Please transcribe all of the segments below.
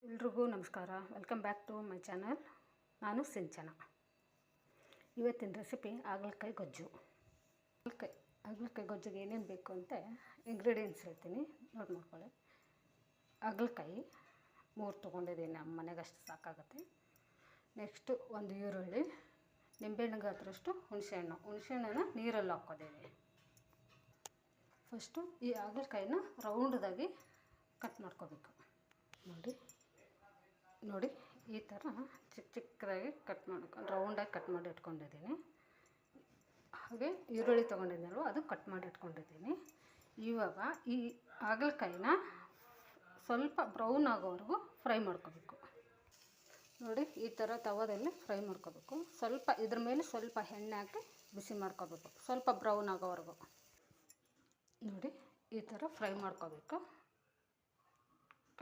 ಎಲ್ರಿಗೂ ನಮಸ್ಕಾರ. Welcome back to my channel. ನಾನು ಸಿಂಚನ. ಇವತ್ತಿನ ರೆಸಿಪಿ ಹಾಗಲಕಾಯಿ ಗೊಜ್ಜು. ಹಾಗಲಕಾಯಿ ಗೊಜ್ಜಿಗೆ ಏನೇನು ಬೇಕು ಅಂತ ಇಂಗ್ರೀಡಿಯೆಂಟ್ಸ್ ಹೇಳ್ತೀನಿ, ನೋಟ್ ಮಾಡ್ಕೊಳ್ಳಿ. ಹಾಗಲಕಾಯಿ 3 ತೊಗೊಂಡಿದ್ದೀನಿ, ನಮ್ಮ ಮನೆಗೆ ಅಷ್ಟು ಸಾಕಾಗುತ್ತೆ. ನೆಕ್ಸ್ಟು ಒಂದು ಈರುಳ್ಳಿ, ನಿಂಬೆಹಣ್ಣು ಗಾತ್ರಷ್ಟು ಹುಣಸೆಹಣ್ಣನ್ನು ನೀರಲ್ಲಿ ಹಾಕ್ಕೋತೀನಿ. ಫಸ್ಟು ಈ ಹಾಗಲಕಾಯಿನ ರೌಂಡದಾಗಿ ಕಟ್ ಮಾಡ್ಕೋಬೇಕು. ನೋಡಿ ಈ ಥರ ಚಿಕ್ಕದಾಗಿ ಕಟ್ ಮಾಡ್ಕೊಂಡು ರೌಂಡಾಗಿ ಕಟ್ ಮಾಡಿ ಇಟ್ಕೊಂಡಿದ್ದೀನಿ. ಹಾಗೆ ಈರುಳ್ಳಿ ತೊಗೊಂಡಿದ್ದೀನಲ್ವ, ಅದು ಕಟ್ ಮಾಡಿ ಇಟ್ಕೊಂಡಿದ್ದೀನಿ. ಇವಾಗ ಈ ಹಾಗಲಕಾಯಿನ ಸ್ವಲ್ಪ ಬ್ರೌನ್ ಆಗೋವರೆಗೂ ಫ್ರೈ ಮಾಡ್ಕೋಬೇಕು. ನೋಡಿ ಈ ಥರ ತವದಲ್ಲಿ ಫ್ರೈ ಮಾಡ್ಕೋಬೇಕು. ಸ್ವಲ್ಪ ಇದ್ರ ಮೇಲೆ ಸ್ವಲ್ಪ ಎಣ್ಣೆ ಹಾಕಿ ಬಿಸಿ ಮಾಡ್ಕೋಬೇಕು, ಸ್ವಲ್ಪ ಬ್ರೌನ್ ಆಗೋವರೆಗೂ. ನೋಡಿ ಈ ಥರ ಫ್ರೈ ಮಾಡ್ಕೋಬೇಕು.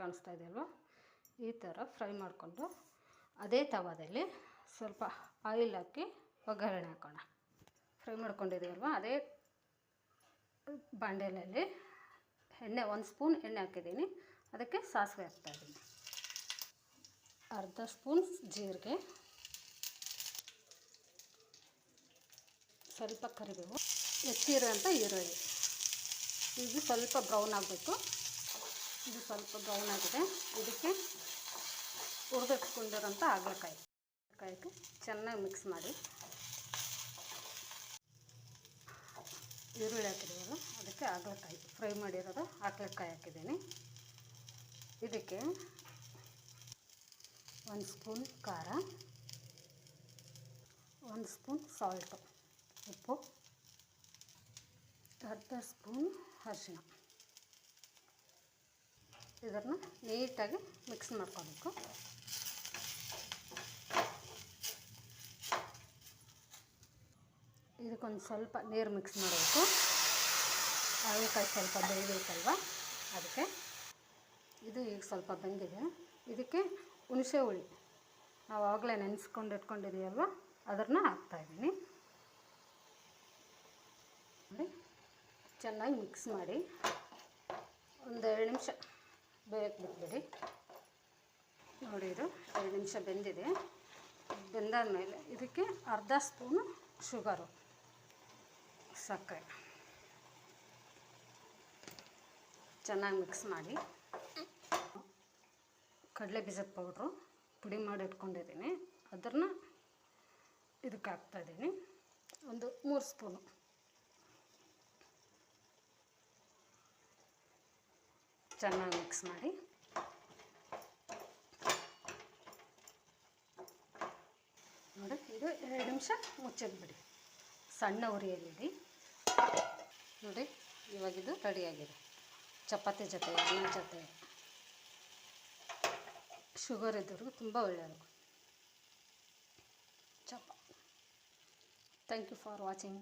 ಕಾಣಿಸ್ತಾ ಇದೆಯಲ್ವ? ಈ ಥರ ಫ್ರೈ ಮಾಡಿಕೊಂಡು ಅದೇ ತವದಲ್ಲಿ ಸ್ವಲ್ಪ ಆಯಿಲ್ ಹಾಕಿ ಒಗ್ಗರಣೆ ಹಾಕೋಣ. ಫ್ರೈ ಮಾಡ್ಕೊಂಡಿದ್ದೀವಲ್ವ, ಅದೇ ಬಾಂಡಲೆಯಲ್ಲಿ ಎಣ್ಣೆ 1 ಸ್ಪೂನ್ ಎಣ್ಣೆ ಹಾಕಿದ್ದೀನಿ. ಅದಕ್ಕೆ ಸಾಸಿವೆ ಹಾಕ್ತಾಯಿದ್ದೀನಿ, ಅರ್ಧ ಸ್ಪೂನ್ ಜೀರಿಗೆ, ಸ್ವಲ್ಪ ಕರಿಬೇವು, ಹೆಚ್ಚಿರೋಂಥ ಈರುಳ್ಳಿ. ಇದು ಸ್ವಲ್ಪ ಬ್ರೌನ್ ಆಗಬೇಕು. ಇದು ಸ್ವಲ್ಪ ಬ್ರೌನ್ ಆಗಿದೆ. ಇದಕ್ಕೆ ಹುರಿದಿಟ್ಕೊಂಡಿರೋಂಥ ಹಾಗಲಕಾಯಿಗೆ ಚೆನ್ನಾಗಿ ಮಿಕ್ಸ್ ಮಾಡಿ, ಈರುಳ್ಳಿ ಹಾಕಿದ್ದೀವಲ್ಲ, ಅದಕ್ಕೆ ಹಾಗಲಕಾಯಿ ಫ್ರೈ ಮಾಡಿರೋದು ಹಾಗಲಕಾಯಿ ಹಾಕಿದ್ದೀನಿ. ಇದಕ್ಕೆ 1 ಸ್ಪೂನ್ ಖಾರ, 1 ಸ್ಪೂನ್ ಸಾಲ್ಟು, ಉಪ್ಪು, ಅರ್ಧ ಸ್ಪೂನ್ ಅರಿಶಿಣ. ಇದನ್ನು ನೀಟಾಗಿ ಮಿಕ್ಸ್ ಮಾಡ್ಕೋಬೇಕು. ಇದಕ್ಕೊಂದು ಸ್ವಲ್ಪ ನೀರು ಮಿಕ್ಸ್ ಮಾಡಬೇಕು. ಹಾಗಲಕಾಯಿ ಸ್ವಲ್ಪ ಬೇಯಬೇಕಲ್ವ, ಅದಕ್ಕೆ. ಇದು ಈಗ ಸ್ವಲ್ಪ ಬೆಂದಿದೆ. ಇದಕ್ಕೆ ಹುಣಸೆ ಹುಳಿ ನಾವು ಆವಾಗಲೇ ನೆನೆಸ್ಕೊಂಡು ಇಟ್ಕೊಂಡಿದ್ದೀವಲ್ವ, ಅದನ್ನು ಹಾಕ್ತಾಯಿದ್ದೀನಿ. ನೋಡಿ ಚೆನ್ನಾಗಿ ಮಿಕ್ಸ್ ಮಾಡಿ ಒಂದು 2 ನಿಮಿಷ ಬೇಯಕ್ಕೆ ಬಿಟ್ಬಿಡಿ. ನೋಡಿ ಇದು 2 ನಿಮಿಷ ಬೆಂದಿದೆ. ಬೆಂದಾದಮೇಲೆ ಇದಕ್ಕೆ ಅರ್ಧ ಸ್ಪೂನು ಶುಗರು, ಸಕ್ಕರೆ ಚೆನ್ನಾಗಿ ಮಿಕ್ಸ್ ಮಾಡಿ, ಕಡಲೆ ಬೀಜದ ಪೌಡ್ರು ಪುಡಿ ಮಾಡಿ ಇಟ್ಕೊಂಡಿದ್ದೀನಿ, ಅದನ್ನು ಇದಕ್ಕೆ ಹಾಕ್ತಾಯಿದ್ದೀನಿ. ಒಂದು 3 ಸ್ಪೂನು. ಚೆನ್ನಾಗಿ ಮಿಕ್ಸ್ ಮಾಡಿ ನೋಡಿ, ಇದು 2 ನಿಮಿಷ ಮುಚ್ಚಿದ್ಬಿಡಿ, ಸಣ್ಣ ಉರಿಯಲ್ಲಿಡಿ. ನೋಡಿ ಇವಾಗಿದು ರೆಡಿಯಾಗಿದೆ. ಚಪಾತಿ ಜೊತೆ, ಅನ್ನ ಜೊತೆ, ಶುಗರ್ ಇದ್ದವ್ರಿಗೆ ತುಂಬ ಒಳ್ಳೆಯದು. Thank you for watching.